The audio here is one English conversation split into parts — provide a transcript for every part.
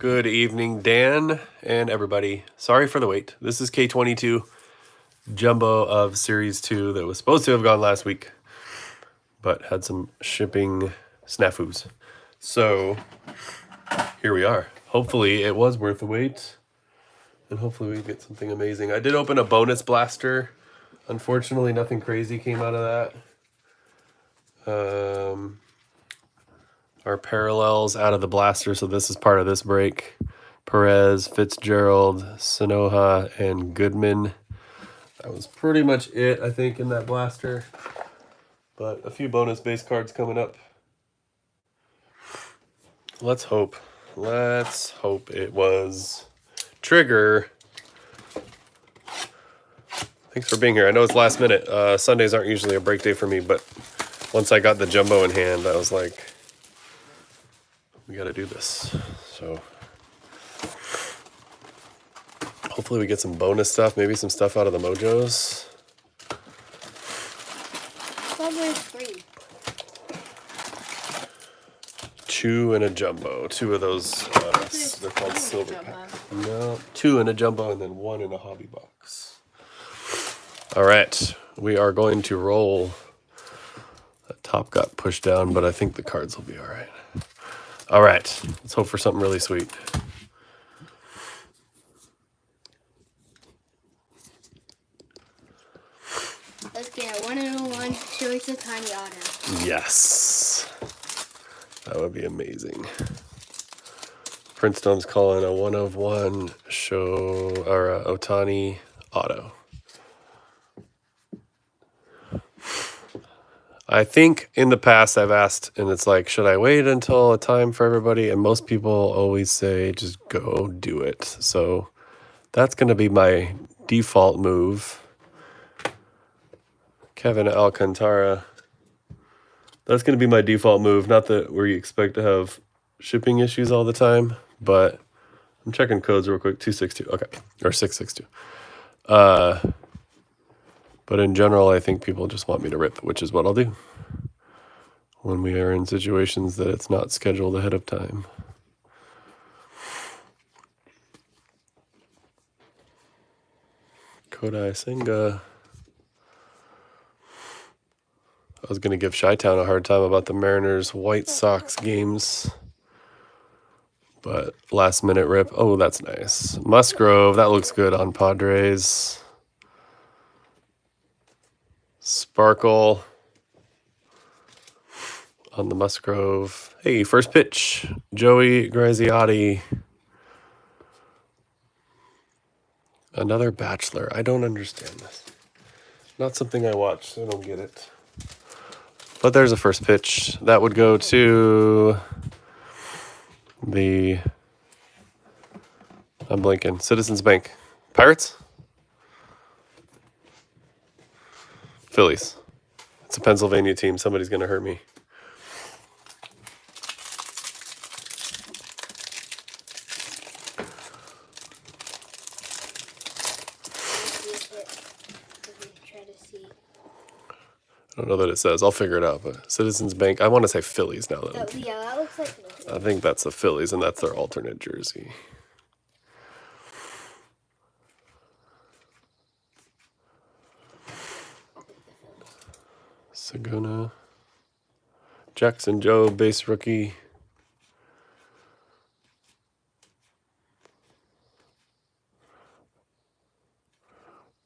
Good evening, Dan and everybody. Sorry for the wait. This is K22 Jumbo of Series 2 that was supposed to have gone last week, but had some shipping snafus. So here we are. Hopefully it was worth the wait, and hopefully we get something amazing. I did open a bonus blaster. Unfortunately, nothing crazy came out of that. Our parallels out of the blaster, so this is part of this break. Perez, Fitzgerald, Sonoha, and Goodman. That was pretty much it, I think, in that blaster. But a few bonus base cards coming up. Let's hope. Let's hope it was Trigger. Thanks for being here. I know it's last minute. Sundays aren't usually a break day for me, but once I got the jumbo in hand, I was like, we got to do this. So hopefully we get some bonus stuff, maybe some stuff out of the mojos. There's 3. 2 in a jumbo. 2 of those, they're called silver pack. No, 2 in a jumbo and then 1 in a hobby box. All right, we are going to roll. That top got pushed down, but I think the cards will be all right. All right, let's hope for something really sweet. Let's get a 1-in-1 Choice of Tiny Auto. Yes, that would be amazing. Princeton's calling a 1 of 1 show or a Otani auto. I think in the past I've asked, and it's like, should I wait until a time for everybody? And most people always say, just go do it. So that's going to be my default move. Kevin Alcantara. That's going to be my default move. Not that we expect to have shipping issues all the time, but I'm checking codes real quick. 262. Okay. Or 662. But in general, I think people just want me to rip, which is what I'll do when we are in situations that it's not scheduled ahead of time. Kodai Senga. I was going to give Chi-Town a hard time about the Mariners White Sox games, but last minute rip. Oh, that's nice. Musgrove, that looks good on Padres. Sparkle on the Musgrove. Hey, first pitch. Joey Graziotti. Another Bachelor. I don't understand this. Not something I watch, so I don't get it. But there's a first pitch. That would go to the... I'm blanking. Citizens Bank. Pirates? Phillies. It's a Pennsylvania team. Somebody's going to hurt me. I don't know that it says. I'll figure it out. But Citizens Bank. I want to say Phillies now, though. Yeah, that looks like Phillies. I think that's the Phillies, and that's their alternate jersey. Saguna. Jackson Joe, base rookie.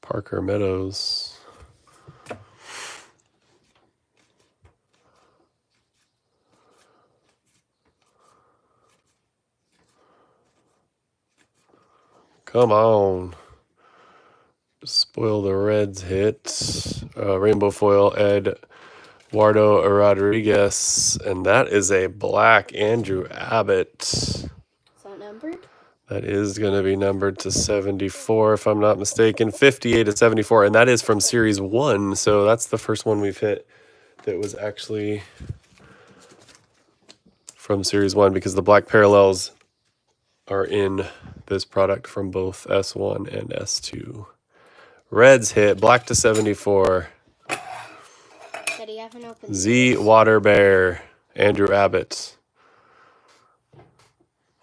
Parker Meadows. Come on. Spoil the Reds hit. Rainbow foil, Eduardo Rodriguez. And that is a black Andrew Abbott. Is that numbered? That is going to be numbered to 74, if I'm not mistaken. 58 to 74. And that is from Series 1. So that's the first one we've hit that was actually from Series 1, because the black parallels are in this product from both S1 and S2. Reds hit, black to 74. Z Water Bear, Andrew Abbott.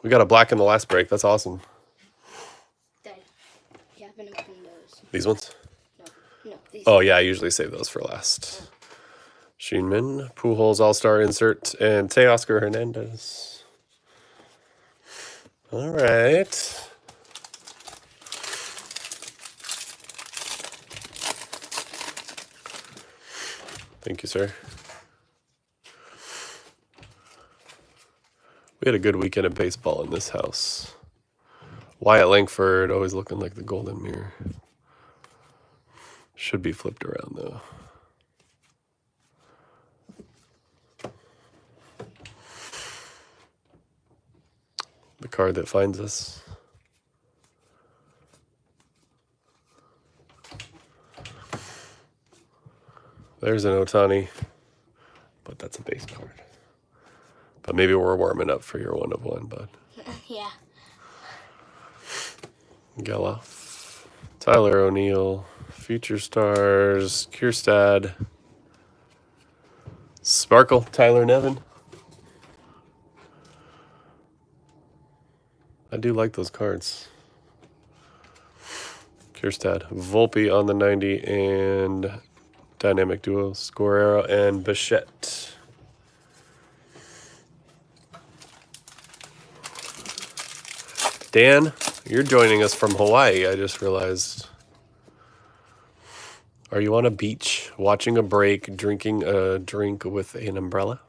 We got a black in the last break. That's awesome. Daddy, you haven't opened those. These ones? No, these. Oh, yeah, I usually save those for last. Sheenman, Pujols All-Star insert, and Teoscar Hernandez. All right. Thank you, sir. We had a good weekend of baseball in this house. Wyatt Langford always looking like the golden mirror. Should be flipped around, though. The card that finds us. There's an Ohtani, but that's a base card. But maybe we're warming up for your 1 of 1, bud. Yeah. Geloff, Tyler O'Neill, Future Stars, Kierstad, Sparkle, Tyler Nevin. I do like those cards. Kierstad, Volpe on the 90, and Dynamic Duo, Scorero and Bichette. Dan, you're joining us from Hawaii, I just realized. Are you on a beach, watching a break, drinking a drink with an umbrella?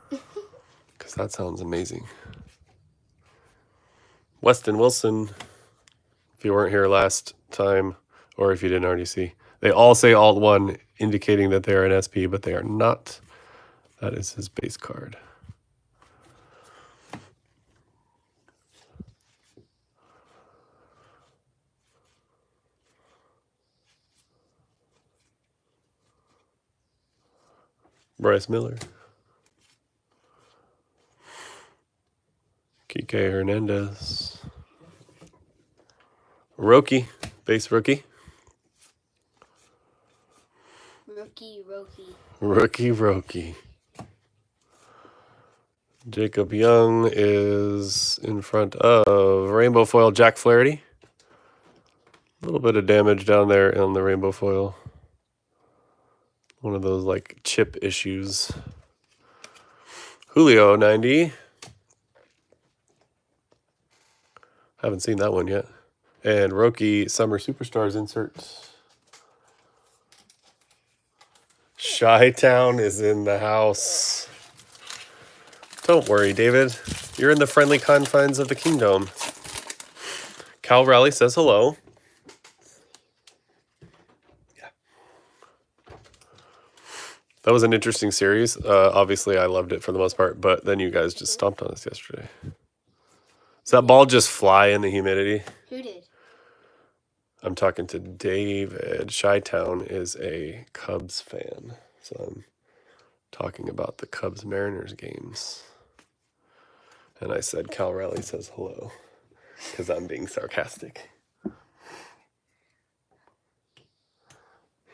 Because that sounds amazing. Weston Wilson, if you weren't here last time, or if you didn't already see, they all say Alt 1, indicating that they are an SP, but they are not. That is his base card. Bryce Miller. Kike Hernandez. Roki, base rookie. Rookie. Jacob Young is in front of Rainbow Foil Jack Flaherty. A little bit of damage down there on the Rainbow Foil. One of those like chip issues. Julio 90. Haven't seen that one yet. And Roki Summer Superstars insert. Chi-Town is in the house. Don't worry, David. You're in the friendly confines of the kingdom. Cal Raleigh says hello. Yeah. That was an interesting series. Obviously, I loved it for the most part, but then you guys just stomped on us yesterday. Does that ball just fly in the humidity? Who did? I'm talking to David. Chi-Town is a Cubs fan, so I'm talking about the Cubs-Mariners games. And I said, Cal Raleigh says hello, because I'm being sarcastic.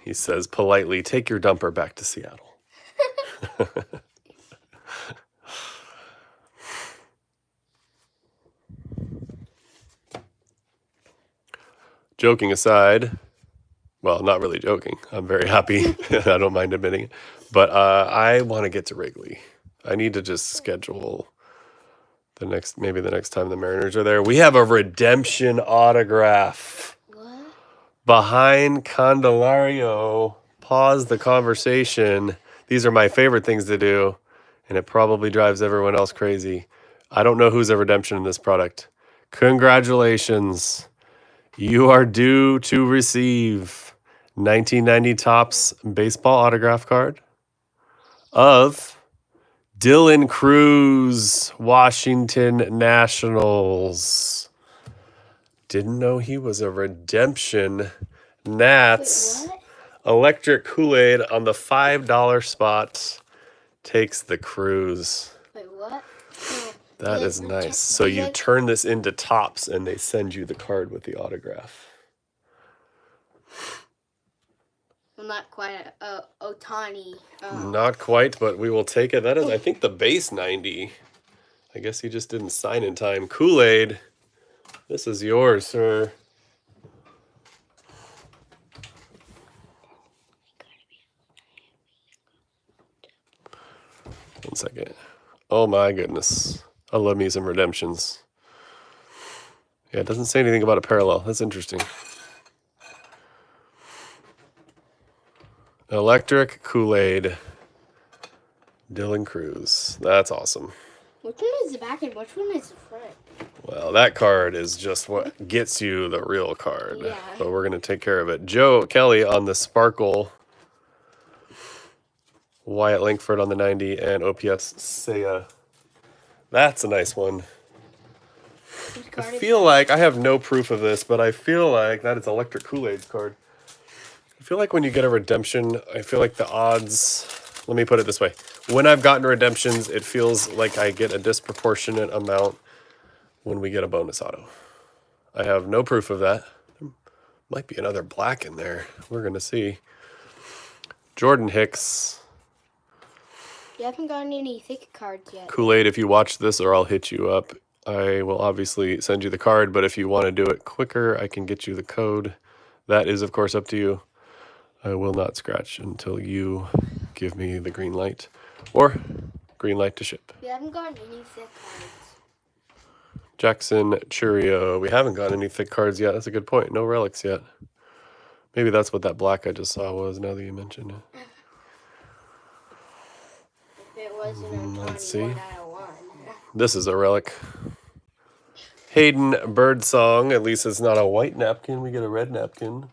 He says politely, take your dumper back to Seattle. Joking aside, well, not really joking. I'm very happy. I don't mind admitting it. But I want to get to Wrigley. I need to just schedule maybe the next time the Mariners are there. We have a redemption autograph. What? Behind Candelario. Pause the conversation. These are my favorite things to do, and it probably drives everyone else crazy. I don't know who's a redemption in this product. Congratulations. You are due to receive 1990 Topps baseball autograph card of Dylan Cruz, Washington Nationals. Didn't know he was a redemption. Nats. Wait, what? Electric Kool-Aid on the $5 spot takes the Cruz. Wait, what? No. That is nice. So you turn this into Topps and they send you the card with the autograph. Well, not quite Ohtani. Not quite, but we will take it. That is, I think, the base 90. I guess he just didn't sign in time. Kool-Aid, this is yours, sir. One second. Oh my goodness. I love me some redemptions. Yeah, it doesn't say anything about a parallel. That's interesting. Electric Kool-Aid. Dylan Cruz. That's awesome. Which one is the back and which one is the front? Well, that card is just what gets you the real card. Yeah. But we're going to take care of it. Joe Kelly on the Sparkle. Wyatt Langford on the 90. And OPS Saya. That's a nice one. I feel like, I have no proof of this, but I feel like that is Electric Kool-Aid's card. I feel like when you get a redemption, I feel like the odds, let me put it this way. When I've gotten redemptions, it feels like I get a disproportionate amount when we get a bonus auto. I have no proof of that. There might be another black in there. We're going to see. Jordan Hicks. You haven't gotten any thick cards yet. Kool-Aid, if you watch this or I'll hit you up. I will obviously send you the card, but if you want to do it quicker, I can get you the code. That is, of course, up to you. I will not scratch until you give me the green light or green light to ship. You haven't gotten any thick cards. Jackson Churio. We haven't got any thick cards yet. That's a good point. No relics yet. Maybe that's what that black I just saw was, now that you mentioned it. If it wasn't a Let's 21 see. out of 1. This is a relic. Hayden Birdsong. At least it's not a white napkin. We get a red napkin.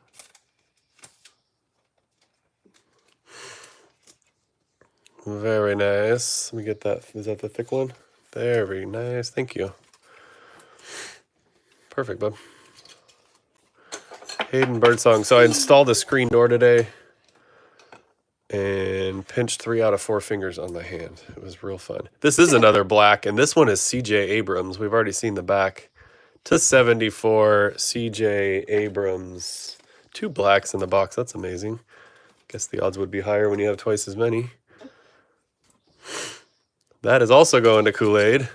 Very nice. Let me get that. Is that the thick one? Very nice. Thank you. Perfect, bud. Hayden Birdsong. So I installed a screen door today and pinched 3 out of 4 fingers on my hand. It was real fun. This is another black, and this one is CJ Abrams. We've already seen the back. /74, CJ Abrams. 2 blacks in the box. That's amazing. Guess the odds would be higher when you have twice as many. That is also going to Kool-Aid.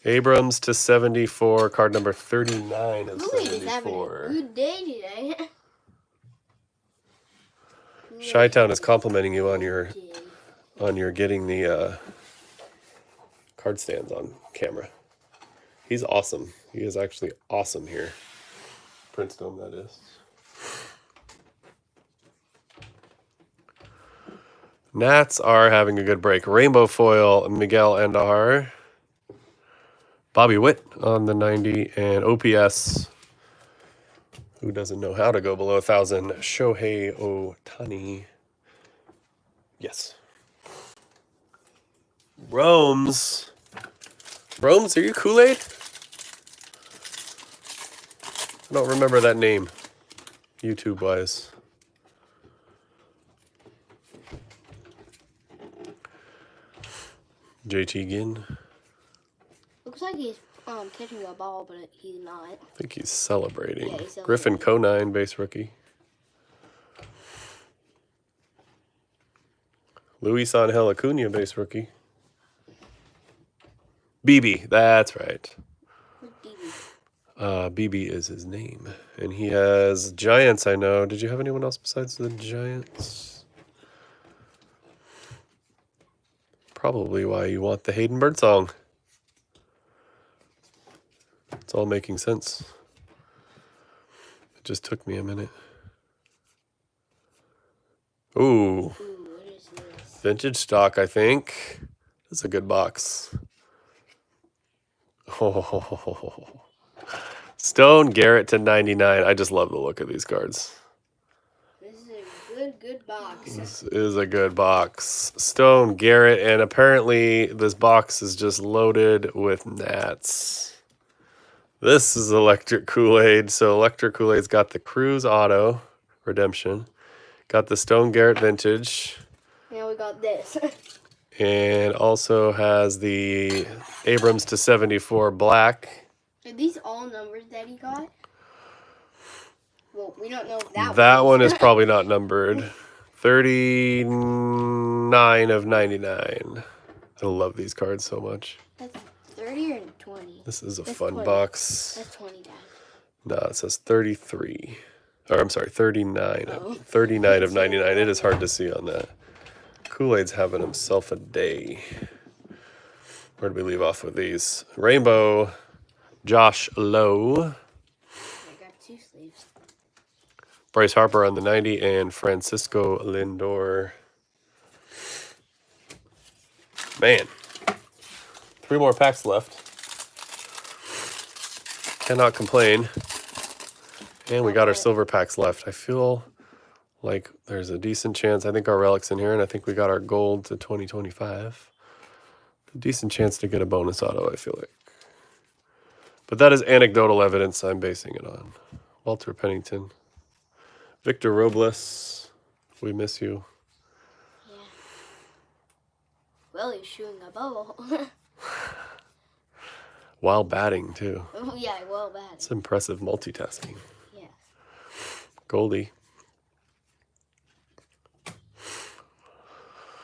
Abrams /74, card number 39 of Kool-Aid is having a 74. good day today. Chi-Town is complimenting you on your getting the card stands on camera. He's awesome. He is actually awesome here. Princedome, that is. Nats are having a good break. Rainbow foil, Miguel Andar. Bobby Witt on the 90. And OPS, who doesn't know how to go below 1,000? Shohei Ohtani. Yes. Rome's. Rome's, are you Kool-Aid? I don't remember that name, YouTube-wise. JT Ginn. Looks like he's catching a ball, but he's not. I think he's celebrating. Yeah, he's celebrating. Griffin Conine, base rookie. Luis Angel Acuna, base rookie. BB, that's right. Who's BB? BB is his name. And he has Giants, I know. Did you have anyone else besides the Giants? Probably why you want the Hayden Birdsong. It's all making sense. It just took me a minute. Ooh. Ooh, what is this? Vintage stock, I think. That's a good box. Oh. Stone Garrett /99. I just love the look of these cards. This is a good box. This is a good box. Stone Garrett, and apparently this box is just loaded with Nats. This is Electric Kool-Aid. So Electric Kool-Aid's got the Cruise Auto Redemption. Got the Stone Garrett Vintage. Now we got this. And also has the Abrams /74 Black. Are these all numbers that he got? Well, we don't know if that That one is probably not numbered. 39 of 99. I love these cards so much. That's 30 or 20? This is a That's fun 20. box. That's 20, Dad. No, it says 33. Or I'm sorry, 39. Oh. 39 of 99. It is hard to see on that. Kool-Aid's having himself a day. Where did we leave off with these? Rainbow, Josh Lowe, I got 2 sleeves. Bryce Harper on the 90, and Francisco Lindor. Man, 3 more packs left. Cannot complain. And we got our silver packs left. I feel like there's a decent chance. I think our relic's in here, and I think we got our gold to 2025. A decent chance to get a bonus auto, I feel like. But that is anecdotal evidence I'm basing it on. Walter Pennington. Victor Robles, we miss you. Yeah. Well, he's shooting a bubble. While batting, too. Oh, yeah, well bad. It's impressive multitasking. Yeah. Goldie.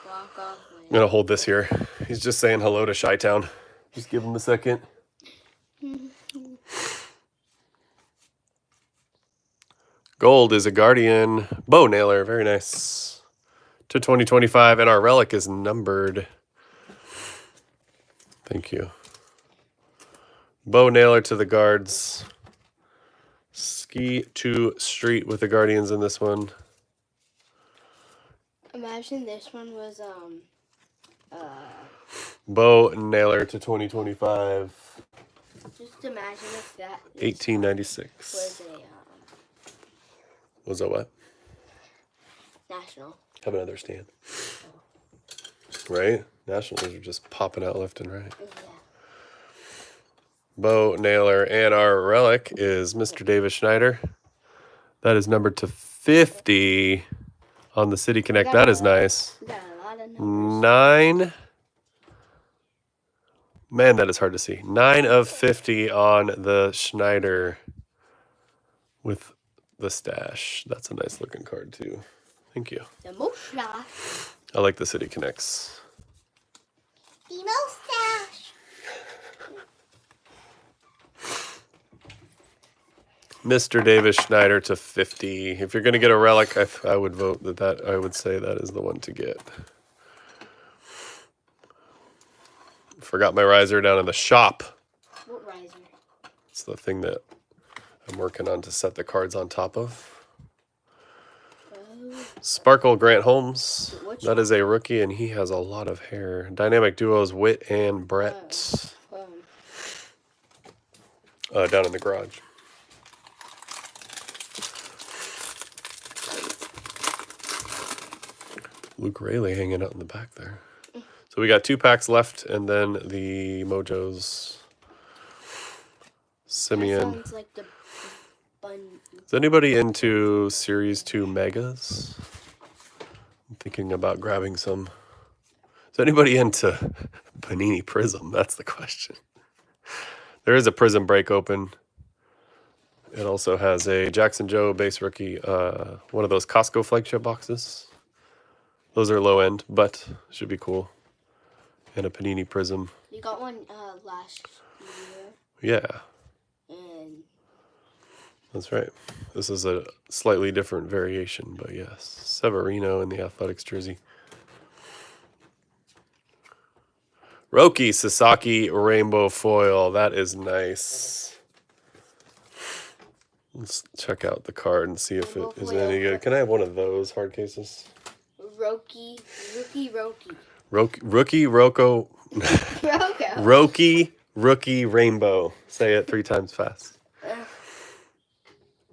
Walk off. I'm going to hold this here. He's just saying hello to Chi-Town. Just give him a second. Gold is a Guardian. Bow Nailer. Very nice. To 2025. And our relic is numbered. Thank you. Bow Nailer to the Guards. Ski to Street with the Guardians in this one. Imagine this one was, Bow Nailer to 2025. just imagine if that 1896. was Was that what? national. Have another stand. Right? Nationals are just popping out left and right. Yeah. Bow Nailer. And our relic is Mr. Davis Schneider. That is numbered to 50 on the City Connect. That is nice. We got a lot of numbers. 9. Man, that is hard to see. 9 of 50 on the Schneider with the stash. That's a nice looking card too. Thank you. The mustache. I like the City Connects. The mustache. Mr. Davis Schneider to 50. If you're going to get a relic, I would vote that I would say that is the one to get. Forgot my riser down in the shop. What riser? It's the thing that I'm working on to set the cards on top of. Sparkle Grant Holmes. That is a rookie, and he has a lot of hair. Dynamic duos Whit and Brett. Down in the garage. Luke Rayleigh hanging out in the back there. So we got 2 packs left, and then the Mojos. Simeon. That sounds like the bun. Is anybody into Series 2 Megas? I'm thinking about grabbing some. Is anybody into Panini Prism? That's the question. There is a Prism break open. It also has a Jackson Joe base rookie, one of those Costco flagship boxes. Those are low end, but should be cool. And a Panini Prism. You got one last year. Yeah, And that's right. This is a slightly different variation, but yes. Severino in the Athletics jersey. Roki Sasaki Rainbow Foil. That is nice. Let's check out the card and see if it is any good. Can I have one of those hard cases? Rookie. Rookie Rocco. Rocco. Rookie Rainbow. Say it 3 times fast.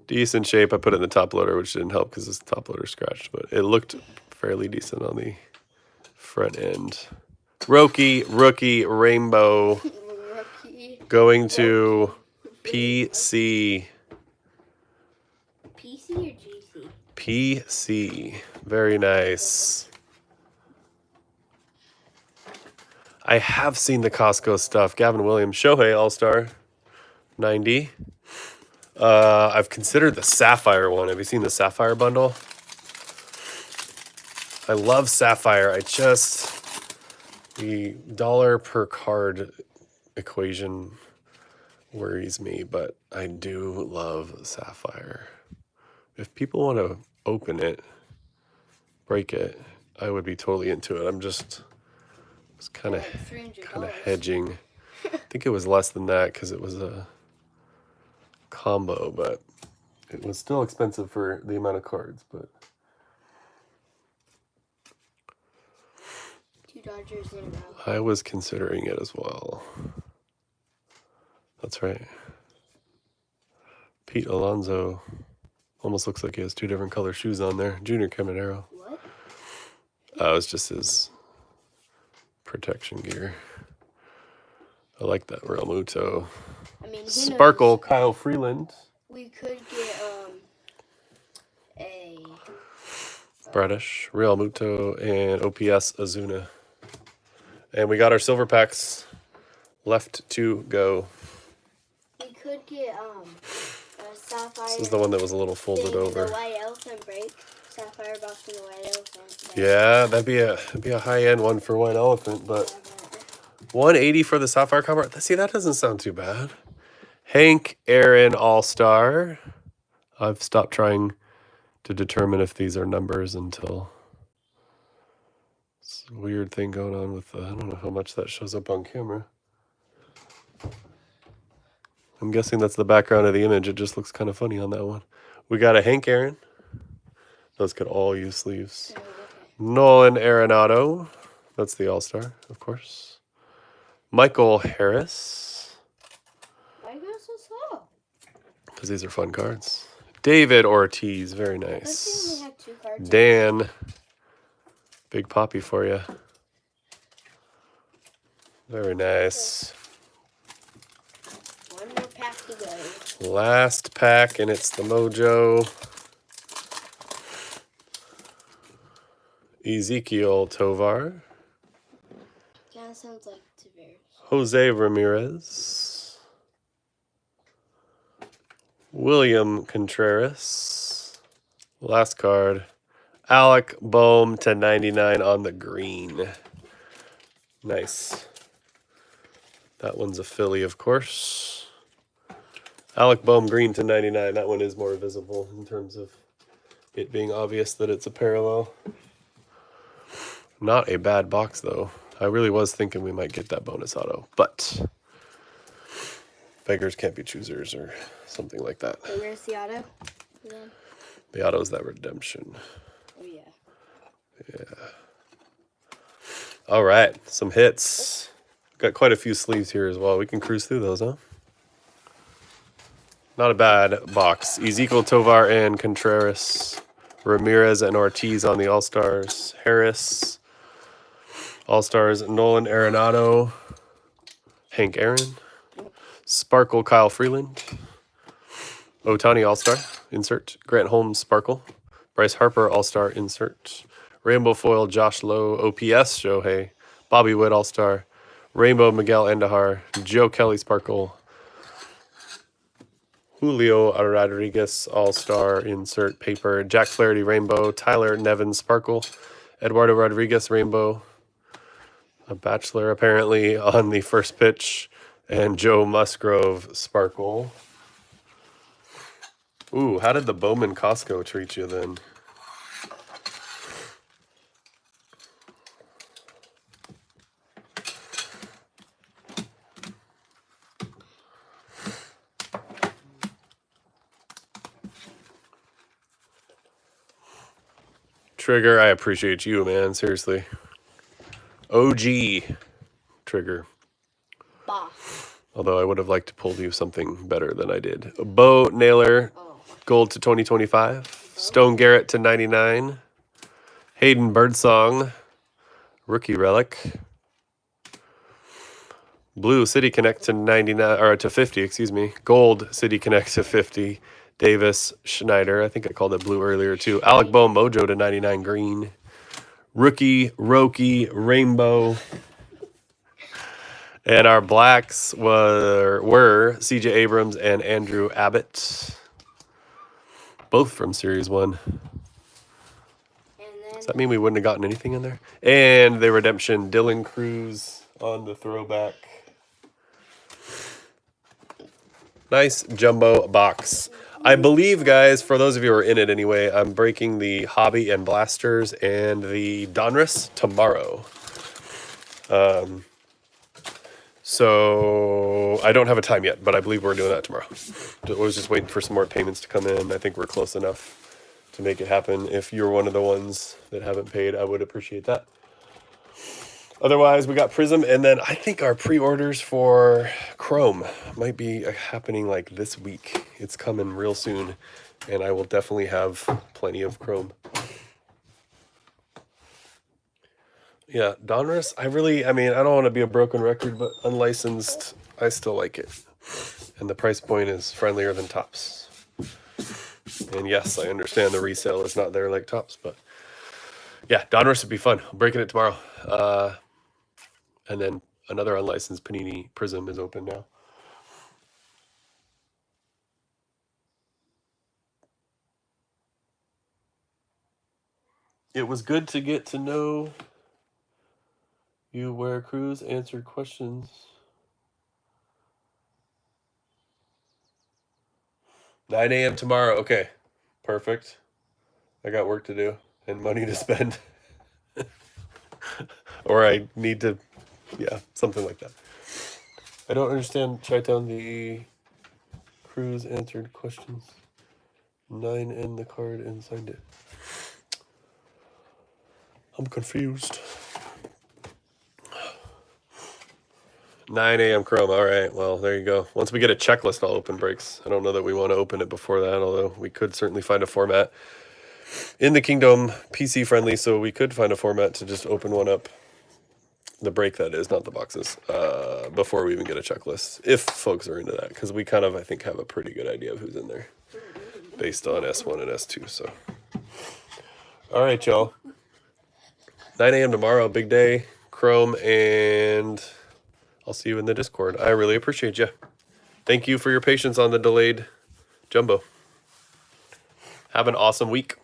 Decent shape. I put it in the top loader, which didn't help because this top loader scratched, but it looked fairly decent on the front end. Rookie Rainbow. Rookie. Going to PC. PC or GC? PC. Very nice. I have seen the Costco stuff. Gavin Williams, Shohei All-Star 90. I've considered the Sapphire one. Have you seen the Sapphire bundle? I love Sapphire. I just The dollar per card equation worries me, but I do love Sapphire. If people want to open it, break it, I would be totally into it. I'm just kind of like $300. hedging. I think it was less than that because it was a combo, but it was still expensive for the amount of cards. But Two Dodgers in a row. I was considering it as well. That's right. Pete Alonso almost looks like he has two different color shoes on there. Junior Caminero. What? It's just his protection gear. I like that Real Muto. I mean, Sparkle Kyle Freeland. We could get a Bradish, Real Muto, and OPS Azuna. And we got our silver packs left to go. We could get a Sapphire. This is the one that was a little folded over. The white elephant break. Sapphire box and the white elephant. Yeah, that'd be a high end one for white elephant, but 180 for the Sapphire cover. See, that doesn't sound too bad. Hank Aaron All-Star. I've stopped trying to determine if these are numbers until it's a weird thing going on with I don't know how much that shows up on camera. I'm guessing that's the background of the image. It just looks kind of funny on that one. We got a Hank Aaron. Those could all use sleeves. Okay. Nolan Arenado. That's the All-Star, of course. Michael Harris. Why are you going so slow? Because these are fun cards. David Ortiz. Very I nice. only have 2 cards. Dan. Big Poppy for you. Very nice. One more pack to go. Last pack, and it's the Mojo. Ezekiel Tovar. Kind of sounds like Tavares. Jose Ramirez. William Contreras. Last card. Alec Boehm to 99 on the green. Nice. That one's a Philly, of course. Alec Boehm green to 99. That one is more visible in terms of it being obvious that it's a parallel. Not a bad box, though. I really was thinking we might get that bonus auto, but beggars can't be choosers or something like that. So where's the auto? Again? The auto's that redemption. Oh, yeah. Yeah. All right, some hits. Got quite a few sleeves here as well. We can cruise through those, huh? Not a bad box. Ezekiel Tovar and Contreras. Ramirez and Ortiz on the All-Stars. Harris. All-Stars, Nolan Arenado, Hank Aaron, Sparkle Kyle Freeland, Otani All-Star, insert, Grant Holmes Sparkle, Bryce Harper All-Star, insert, Rainbow Foil Josh Lowe, OPS Shohei, Bobby Witt All-Star, Rainbow Miguel Andahar, Joe Kelly Sparkle, Julio Rodriguez All-Star, insert, paper, Jack Flaherty Rainbow, Tyler Nevin Sparkle, Eduardo Rodriguez Rainbow, a Bachelor apparently on the first pitch, and Joe Musgrove Sparkle. Ooh, how did the Bowman Costco treat you then? Trigger, I appreciate you, man. Seriously. OG Trigger. Boss. Although I would have liked to pull you something better than I did. Bo Naylor, gold to 2025. Stone Garrett to 99. Hayden Birdsong, rookie relic. Blue City Connect to 99 or to 50, excuse me. Gold City Connect to 50. Davis Schneider. I think I called it blue earlier too. Alec Boehm Mojo to 99 green. Rookie Roki Rainbow. And our blacks were CJ Abrams and Andrew Abbott. Both from Series 1. And then Does that mean we wouldn't have gotten anything in there? And the redemption, Dylan Cruz on the throwback. Nice jumbo box. I believe, guys, for those of you who are in it anyway, I'm breaking the Hobby and Blasters and the Donruss tomorrow. So I don't have a time yet, but I believe we're doing that tomorrow. I was just waiting for some more payments to come in. I think we're close enough to make it happen. If you're one of the ones that haven't paid, I would appreciate that. Otherwise, we got Prism, and then I think our pre-orders for Chrome might be happening like this week. It's coming real soon, and I will definitely have plenty of Chrome. Yeah, Donruss, I mean, I don't want to be a broken record, but unlicensed, I still like it. And the price point is friendlier than Tops. And yes, I understand the resale is not there like Tops, but yeah, Donruss would be fun. I'm breaking it tomorrow. And then another unlicensed Panini Prism is open now. It was good to get to know you where Cruz answered questions. $9 a.m. tomorrow. Okay, perfect. I got work to do and money to spend. Or I need to, yeah, something like that. I don't understand, Chi-Town, the Cruz answered questions. 9 in the card and signed it. I'm confused. 9 a.m. Chrome. All right. Well, there you go. Once we get a checklist, I'll open breaks. I don't know that we want to open it before that, although we could certainly find a format in the Kingdom, PC friendly, so we could find a format to just open one up. The break, that is, not the boxes, before we even get a checklist, if folks are into that, because we kind of, I think, have a pretty good idea of who's in there based on S1 and S2. So, all right, y'all. 9 a.m. tomorrow, big day, Chrome, and I'll see you in the Discord. I really appreciate you. Thank you for your patience on the delayed jumbo. Have an awesome week.